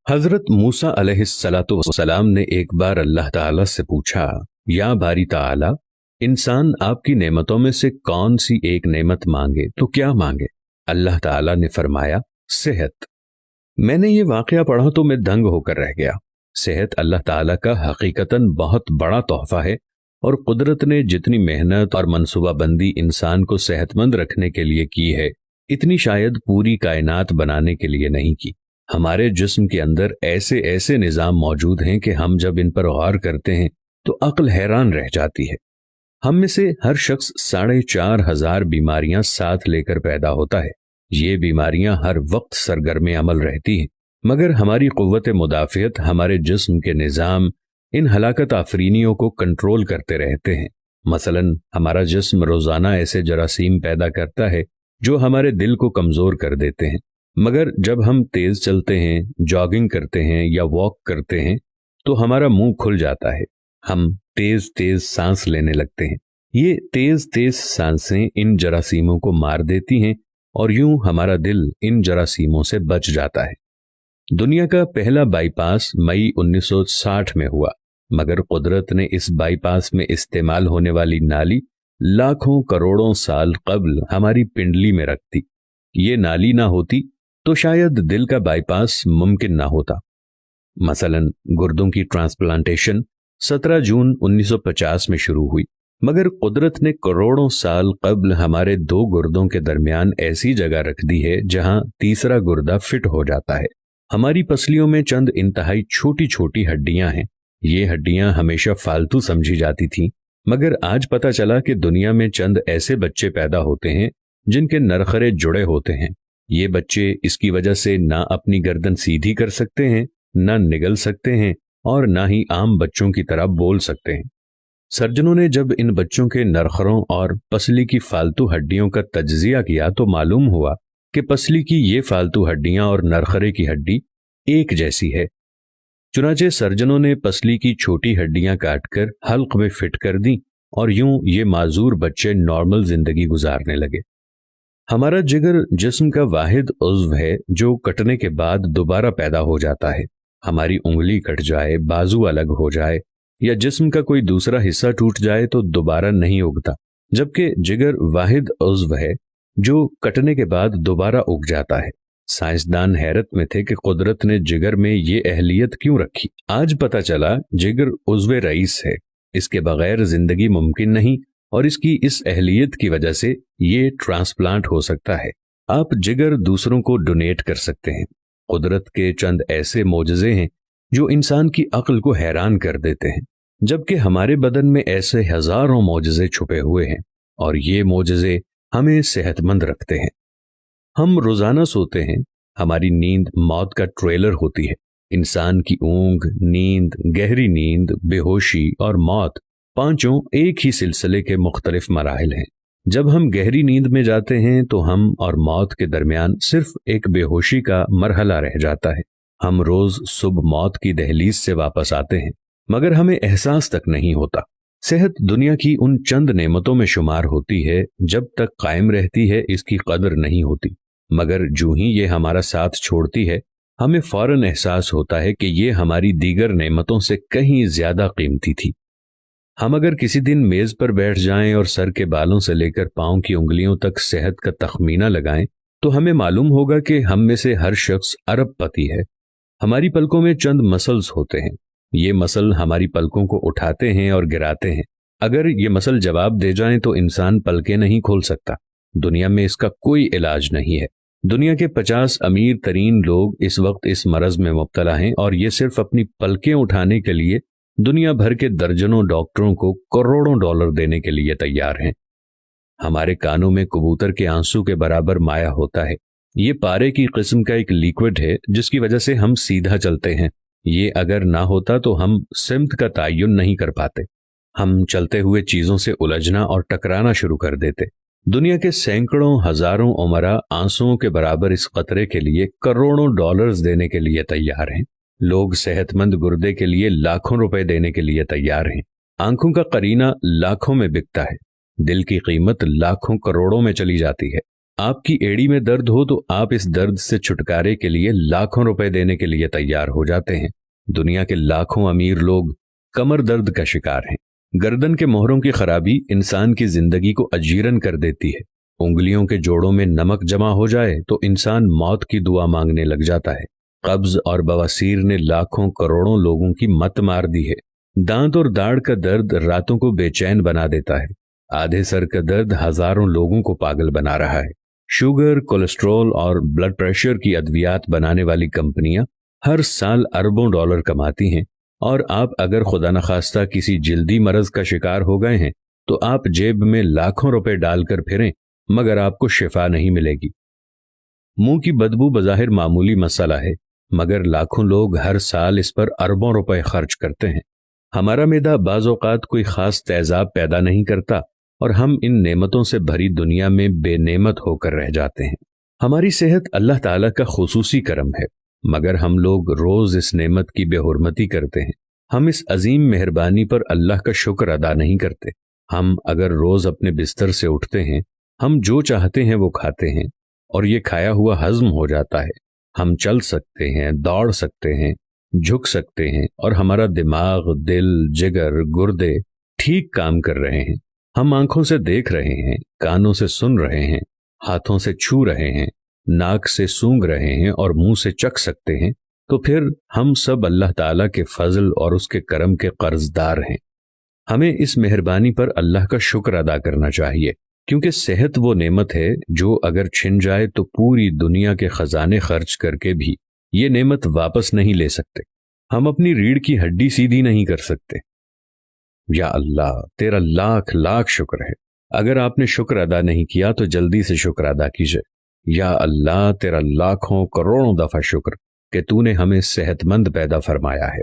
हजरत मूसा अलैहिस्सलाम ने एक बार अल्लाह ताला से पूछा, या बारी ताला, इंसान आपकी नेमतों में से कौन सी एक नेमत मांगे तो क्या मांगे? अल्लाह ताला ने फरमाया, सेहत। मैंने ये वाकया पढ़ा तो मैं दंग होकर रह गया। सेहत अल्लाह ताला का हकीकतन बहुत बड़ा तोहफा है, और कुदरत ने जितनी मेहनत और मनसूबाबंदी इंसान को सेहतमंद रखने के लिए की है, इतनी शायद पूरी कायनात बनाने के लिए नहीं की। हमारे जिस्म के अंदर ऐसे ऐसे निज़ाम मौजूद हैं कि हम जब इन पर गौर करते हैं तो अक्ल हैरान रह जाती है। हम में से हर शख्स 4,500 बीमारियां साथ लेकर पैदा होता है। ये बीमारियां हर वक्त सरगर्म अमल रहती हैं, मगर हमारी कुव्वत मुदाफ़ियत, हमारे जिस्म के निज़ाम इन हलाकत आफरीनियों को कंट्रोल करते रहते हैं। मसलन हमारा जिस्म रोज़ाना ऐसे जरासीम पैदा करता है जो हमारे दिल को कमज़ोर कर देते हैं, मगर जब हम तेज़ चलते हैं, जॉगिंग करते हैं या वॉक करते हैं तो हमारा मुंह खुल जाता है। हम तेज़ तेज़ सांस लेने लगते हैं। ये तेज़ तेज़ सांसें इन जरासीमों को मार देती हैं और यूं हमारा दिल इन जरासीमों से बच जाता है। दुनिया का पहला बाईपास मई 1960 में हुआ, मगर कुदरत ने इस बाईपास में इस्तेमाल होने वाली नाली लाखों करोड़ों साल कबल हमारी पिंडली में रख दी। ये नाली ना होती तो शायद दिल का बाईपास मुमकिन ना होता। मसलन गुर्दों की ट्रांसप्लांटेशन 17 जून 1950 में शुरू हुई, मगर कुदरत ने करोड़ों साल कबल हमारे 2 गुर्दों के दरमियान ऐसी जगह रख दी है जहां तीसरा गुर्दा फिट हो जाता है। हमारी पसलियों में चंद इंतहाई छोटी छोटी हड्डियां हैं। ये हड्डियां हमेशा फालतू समझी जाती थीं, मगर आज पता चला कि दुनिया में चंद ऐसे बच्चे पैदा होते हैं जिनके नरखरे जुड़े होते हैं। ये बच्चे इसकी वजह से ना अपनी गर्दन सीधी कर सकते हैं, ना निगल सकते हैं, और ना ही आम बच्चों की तरह बोल सकते हैं। सर्जनों ने जब इन बच्चों के नरखरों और पसली की फालतू हड्डियों का तज्जिया किया तो मालूम हुआ कि पसली की ये फालतू हड्डियां और नरखरे की हड्डी एक जैसी है। चुनाचे सर्जनों ने पसली की छोटी हड्डियां काटकर हल्क में फिट कर दी और यूं ये माजूर बच्चे नॉर्मल जिंदगी गुजारने लगे। हमारा जिगर जिस्म का वाहिद उज़्व है जो कटने के बाद दोबारा पैदा हो जाता है। हमारी उंगली कट जाए, बाजू अलग हो जाए या जिस्म का कोई दूसरा हिस्सा टूट जाए तो दोबारा नहीं उगता, जबकि जिगर वाहिद उज़्व है जो कटने के बाद दोबारा उग जाता है। साइंसदान हैरत में थे कि कुदरत ने जिगर में ये अहलियत क्यों रखी। आज पता चला जिगर उज़्व रईस है, इसके बगैर जिंदगी मुमकिन नहीं, और इसकी इस अहलियत की वजह से ये ट्रांसप्लांट हो सकता है। आप जिगर दूसरों को डोनेट कर सकते हैं। कुदरत के चंद ऐसे मोजज़े हैं जो इंसान की अक्ल को हैरान कर देते हैं, जबकि हमारे बदन में ऐसे हजारों मोजज़े छुपे हुए हैं और ये मोजज़े हमें सेहतमंद रखते हैं। हम रोजाना सोते हैं। हमारी नींद मौत का ट्रेलर होती है। इंसान की ऊंघ, नींद, गहरी नींद, बेहोशी और मौत, पांचों एक ही सिलसिले के मुख्तलिफ मराहिल हैं। जब हम गहरी नींद में जाते हैं तो हम और मौत के दरमियान सिर्फ एक बेहोशी का मरहला रह जाता है। हम रोज सुबह मौत की दहलीज से वापस आते हैं, मगर हमें एहसास तक नहीं होता। सेहत दुनिया की उन चंद नेमतों में शुमार होती है, जब तक कायम रहती है इसकी कदर नहीं होती, मगर जूं ही ये हमारा साथ छोड़ती है हमें फौरन एहसास होता है कि ये हमारी दीगर नेमतों से कहीं ज्यादा कीमती थी। हम अगर किसी दिन मेज पर बैठ जाएं और सर के बालों से लेकर पांव की उंगलियों तक सेहत का तखमीना लगाएं तो हमें मालूम होगा कि हम में से हर शख्स अरबपति है। हमारी पलकों में चंद मसल्स होते हैं। ये मसल हमारी पलकों को उठाते हैं और गिराते हैं। अगर ये मसल जवाब दे जाएं तो इंसान पलकें नहीं खोल सकता। दुनिया में इसका कोई इलाज नहीं है। दुनिया के 50 अमीर तरीन लोग इस वक्त इस मरज में मुब्तला हैं और ये सिर्फ अपनी पलकें उठाने के लिए दुनिया भर के दर्जनों डॉक्टरों को करोड़ों डॉलर देने के लिए तैयार हैं। हमारे कानों में कबूतर के आंसू के बराबर माया होता है। ये पारे की किस्म का एक लिक्विड है जिसकी वजह से हम सीधा चलते हैं। ये अगर ना होता तो हम सिमत का तयन नहीं कर पाते। हम चलते हुए चीजों से उलझना और टकराना शुरू कर देते। दुनिया के सैकड़ों हजारों उमरा आंसुओं के बराबर इस कतरे के लिए करोड़ों डॉलर्स देने के लिए तैयार हैं। लोग सेहतमंद गुर्दे के लिए लाखों रुपए देने के लिए तैयार हैं। आंखों का करीना लाखों में बिकता है। दिल की कीमत लाखों करोड़ों में चली जाती है। آپ کی एड़ी में दर्द हो तो आप इस दर्द से छुटकारे के लिए लाखों रुपए देने के लिए तैयार हो जाते हैं। दुनिया के लाखों अमीर लोग कमर दर्द का शिकार हैं। गर्दन के मोहरों की खराबी इंसान की जिंदगी को अजीरन कर देती है। उंगलियों के जोड़ों में नमक जमा हो जाए तो इंसान मौत की दुआ मांगने लग जाता है। कब्ज और बवासीर ने लाखों करोड़ों लोगों की मत मार दी है। दांत और दाढ़ का दर्द रातों को बेचैन बना देता है। आधे सर का दर्द हजारों लोगों को पागल बना रहा है। शुगर, कोलेस्ट्रॉल और ब्लड प्रेशर की अद्वियात बनाने वाली कंपनियां हर साल अरबों डॉलर कमाती हैं, और आप अगर खुदा न खास्ता किसी जल्दी मर्ज का शिकार हो गए हैं तो आप जेब में लाखों रुपए डालकर फिरें मगर आपको शिफा नहीं मिलेगी। मुंह की बदबू बज़ाहिर मामूली मसला है, मगर लाखों लोग हर साल इस पर अरबों रुपए खर्च करते हैं। हमारा मैदा बाज़ औक़ात कोई खास तेजाब पैदा नहीं करता और हम इन नेमतों से भरी दुनिया में बेनेमत होकर रह जाते हैं। हमारी सेहत अल्लाह ताला का खुसूसी करम है, मगर हम लोग रोज इस नेमत की बेहुरमती करते हैं। हम इस अजीम मेहरबानी पर अल्लाह का शुक्र अदा नहीं करते। हम अगर रोज अपने बिस्तर से उठते हैं, हम जो चाहते हैं वो खाते हैं और ये खाया हुआ हजम हो जाता है। हम चल सकते हैं, दौड़ सकते हैं, झुक सकते हैं और हमारा दिमाग, दिल, जिगर, गुर्दे ठीक काम कर रहे हैं। हम आंखों से देख रहे हैं, कानों से सुन रहे हैं, हाथों से छू रहे हैं, नाक से सूंघ रहे हैं और मुंह से चख सकते हैं। तो फिर हम सब अल्लाह ताला के फजल और उसके करम के कर्जदार हैं। हमें इस मेहरबानी पर अल्लाह का शुक्र अदा करना चाहिए, क्योंकि सेहत वो नेमत है जो अगर छिन जाए तो पूरी दुनिया के खजाने खर्च करके भी ये नेमत वापस नहीं ले सकते। हम अपनी रीढ़ की हड्डी सीधी नहीं कर सकते। या अल्लाह, तेरा लाख लाख शुक्र है। अगर आपने शुक्र अदा नहीं किया तो जल्दी से शुक्र अदा कीजिए। या अल्लाह, तेरा लाखों करोड़ों दफा शुक्र कि तूने हमें सेहतमंद पैदा फरमाया है।